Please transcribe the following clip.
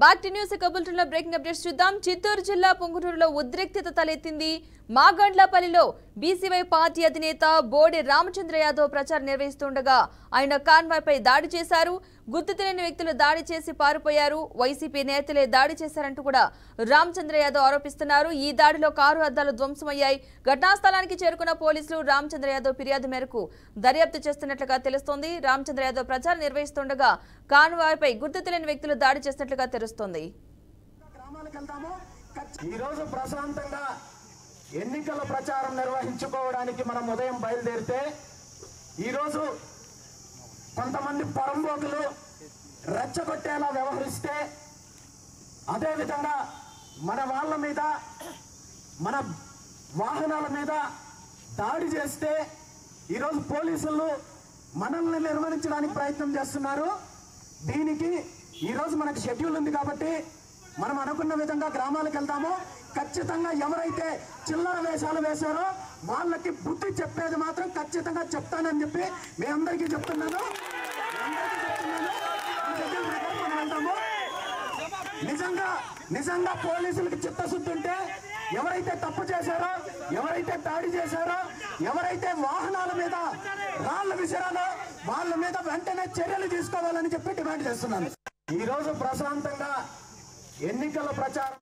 Back to news కబుల్టన్లో breaking updates చూద్దాం. చిత్తూరు జిల్లా పొంగునూరులో ఉద్రిక్తత తలెత్తింది. మాగండ్లపల్లిలో బీసీవై పార్టీ అధినేత బోడే రామచంద్ర యాదవ్ ప్రచారం నిర్వహిస్తుండగా ఆయన కాన్వాయ్పై దాడి చేశారు. గుర్తు తెలియని వ్యక్తులు దాడి చేసి పారిపోయారు. వైసీపీ నేతలే దాడి చేశారంటూ కూడా రామచంద్ర యాదవ్ ఆరోపిస్తున్నారు. ఈ దాడిలో కారు అద్దాలు ధ్వంసమయ్యాయి. ఘటనా స్థలానికి చేరుకున్న పోలీసులు రామచంద్ర యాదవ్ ఫిర్యాదు మేరకు దర్యాప్తు చేస్తున్నట్లుగా తెలుస్తోంది. రామచంద్ర యాదవ్ ప్రచారం నిర్వహిస్తుండగా కాన్వాయ్పై గుర్తు తెలియని వ్యక్తులు దాడి చేసినట్లుగా తెలుస్తోంది. ఎన్నికల ప్రచారం నిర్వహించుకోవడానికి మనం ఉదయం బయలుదేరితే ఈరోజు కొంతమంది పరంబోకులు రెచ్చగొట్టేలా వ్యవహరిస్తే, అదేవిధంగా మన వాళ్ళ మీద మన వాహనాల మీద దాడి చేస్తే ఈరోజు పోలీసులు మనల్ని నిర్వహించడానికి ప్రయత్నం చేస్తున్నారు. దీనికి ఈరోజు మనకు షెడ్యూల్ ఉంది కాబట్టి మనం అనుకున్న విధంగా గ్రామాలకు వెళ్తాము. ఖచ్చితంగా ఎవరైతే చిల్లర వేషాలు వేశారో వాళ్ళకి బుద్ధి చెప్పేది మాత్రం ఖచ్చితంగా చెప్తానని చెప్పి మీ అందరికీ చెప్తున్నాను. నిజంగా పోలీసులకి చిత్తశుద్ధి ఉంటే ఎవరైతే తప్పు చేశారో, ఎవరైతే దాడి చేశారో, ఎవరైతే వాహనాల మీద రాళ్లు విసిరాలో వాళ్ళ మీద వెంటనే చర్యలు తీసుకోవాలని చెప్పి డిమాండ్ చేస్తున్నాను. ఈరోజు ప్రశాంతంగా ఎన్నికల ప్రచారం